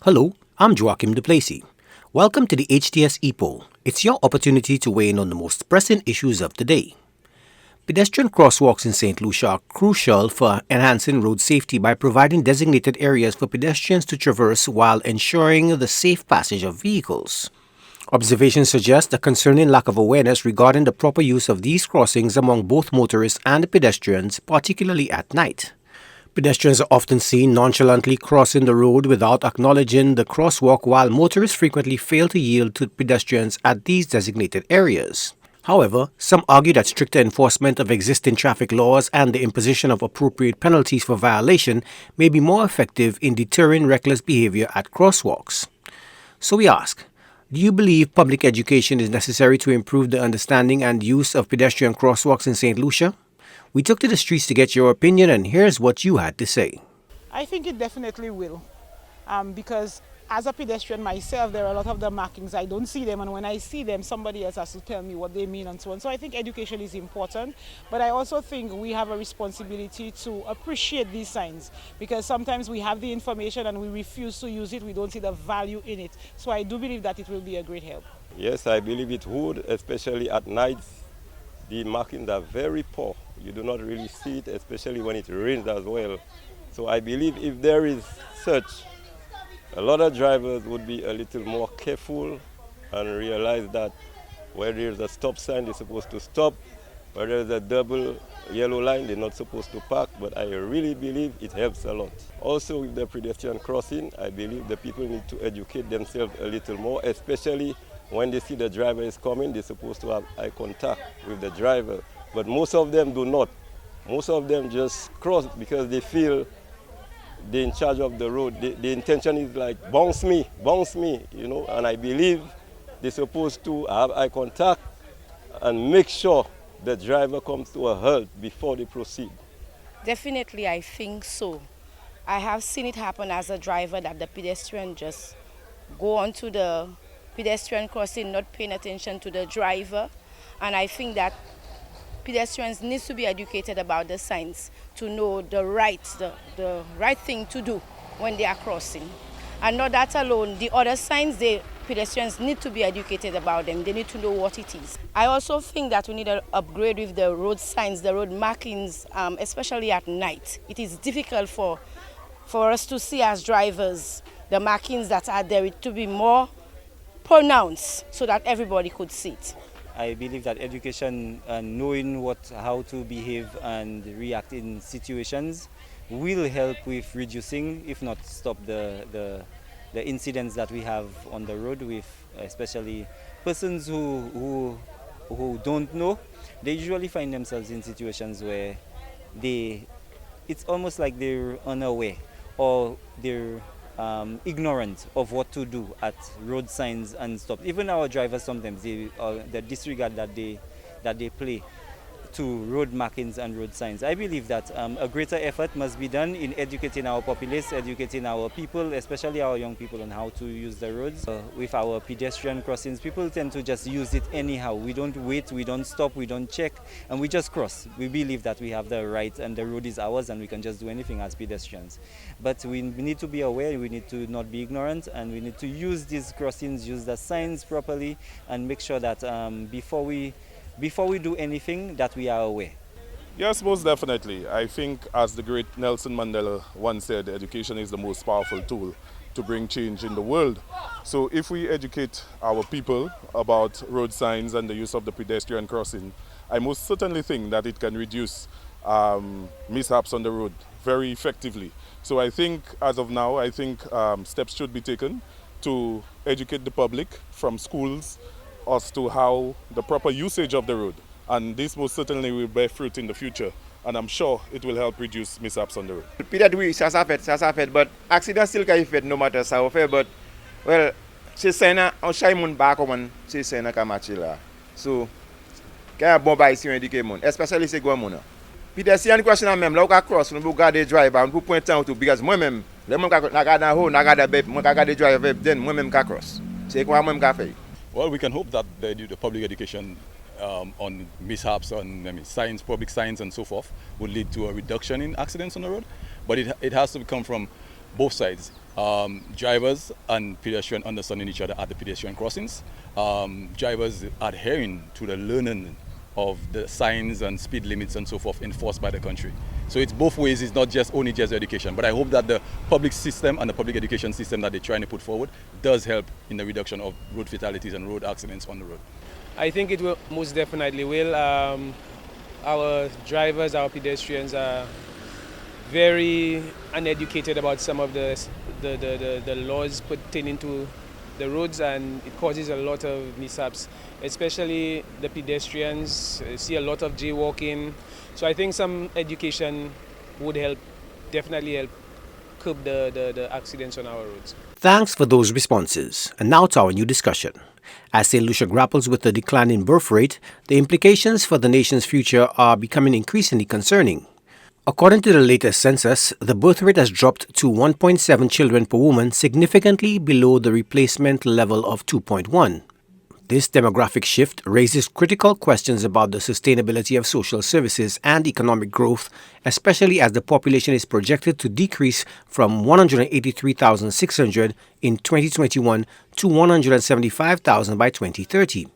Hello, I'm Joachim Duplessis. Welcome to the HTS Epoll. It's your opportunity to weigh in on the most pressing issues of the day. Pedestrian crosswalks in St. Lucia are crucial for enhancing road safety by providing designated areas for pedestrians to traverse while ensuring the safe passage of vehicles. Observations suggest a concerning lack of awareness regarding the proper use of these crossings among both motorists and pedestrians, particularly at night. Pedestrians are often seen nonchalantly crossing the road without acknowledging the crosswalk, while motorists frequently fail to yield to pedestrians at these designated areas. However, some argue that stricter enforcement of existing traffic laws and the imposition of appropriate penalties for violation may be more effective in deterring reckless behavior at crosswalks. So we ask, do you believe public education is necessary to improve the understanding and use of pedestrian crosswalks in St. Lucia? We took to the streets to get your opinion, and here's what you had to say. I think it definitely will, because as a pedestrian myself, there are a lot of the markings. I don't see them, and when I see them, somebody else has to tell me what they mean and so on. So I think education is important, but I also think we have a responsibility to appreciate these signs, because sometimes we have the information and we refuse to use it. We don't see the value in it. So I do believe that it will be a great help. Yes, I believe it would, especially at night. The markings are very poor. You do not really see it, especially when it rains as well. So I believe if there is such, a lot of drivers would be a little more careful and realize that where there's a stop sign, they're supposed to stop. Where there's a double yellow line, they're not supposed to park. But I really believe it helps a lot. Also with the pedestrian crossing, I believe the people need to educate themselves a little more, especially when they see the driver is coming. They're supposed to have eye contact with the driver. But most of them do not. Most of them just cross because they feel they're in charge of the road. The intention is like, bounce me, you know. And I believe they're supposed to have eye contact and make sure the driver comes to a halt before they proceed. Definitely, I think so. I have seen it happen as a driver that the pedestrian just go onto the pedestrian crossing, not paying attention to the driver. And I think that pedestrians need to be educated about the signs to know the right thing to do when they are crossing. And not that alone, the other signs, pedestrians need to be educated about them. They need to know what it is. I also think that we need to upgrade with the road signs, the road markings, especially at night. It is difficult for us to see as drivers the markings that are there to be more pronounced so that everybody could see it. I believe that education and knowing how to behave and react in situations will help with reducing, if not stop, the incidents that we have on the road with especially persons who don't know. They usually find themselves in situations where it's almost like they're unaware or they're ignorant of what to do at road signs and stuff. Even our drivers sometimes, the disregard that they play to road markings and road signs. I believe that a greater effort must be done in educating our populace, educating our people, especially our young people, on how to use the roads. With our pedestrian crossings, people tend to just use it anyhow. We don't wait, we don't stop, we don't check, and we just cross. We believe that we have the right and the road is ours and we can just do anything as pedestrians. But we need to be aware, we need to not be ignorant, and we need to use these crossings, use the signs properly, and make sure that before we do anything, that we are aware. Yes, most definitely. I think, as the great Nelson Mandela once said, education is the most powerful tool to bring change in the world. So if we educate our people about road signs and the use of the pedestrian crossing, I most certainly think that it can reduce mishaps on the road very effectively. So I think, as of now, steps should be taken to educate the public from schools as to how the proper usage of the road. And this most certainly will bear fruit in the future. And I'm sure it will help reduce mishaps on the road. Peut-être oui, ça fait, but accident still can fait no matter ça fait, but well, c'est ça na on chay moun ba comment c'est ça na kamachi là. So, quand bon ba ici indiquer moun, especially c'est gros moun. Pedestrian crossing même là ou ka cross, nous garder driver, nous pointer out because moi même, les moun ka garder en haut, na garder bep, moi ka garder driver then moi même ka cross. C'est quoi moi même ka fait. Well, we can hope that the public education on mishaps, on signs, public signs and so forth, would lead to a reduction in accidents on the road. But it has to come from both sides. Drivers and pedestrians understanding each other at the pedestrian crossings. Drivers adhering to the learning of the signs and speed limits and so forth enforced by the country. So it's both ways, it's not just only just education. But I hope that the public system and the public education system that they're trying to put forward does help in the reduction of road fatalities and road accidents on the road. I think it will most definitely will. Our drivers, our pedestrians are very uneducated about some of the laws pertaining to the roads, and it causes a lot of mishaps, especially the pedestrians. See a lot of jaywalking. So I think some education would help, definitely help curb the accidents on our roads. Thanks for those responses. And now to our new discussion. As St. Lucia grapples with the decline in birth rate, the implications for the nation's future are becoming increasingly concerning. According to the latest census, the birth rate has dropped to 1.7 children per woman, significantly below the replacement level of 2.1. This demographic shift raises critical questions about the sustainability of social services and economic growth, especially as the population is projected to decrease from 183,600 in 2021 to 175,000 by 2030.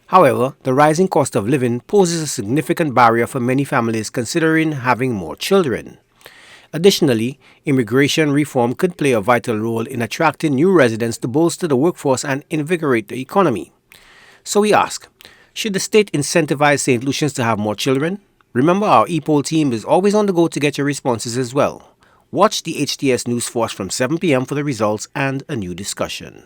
However, the rising cost of living poses a significant barrier for many families considering having more children. Additionally, immigration reform could play a vital role in attracting new residents to bolster the workforce and invigorate the economy. So we ask, should the state incentivize St. Lucians to have more children? Remember, our Epoll team is always on the go to get your responses as well. Watch the HTS News Force from 7 p.m. for the results and a new discussion.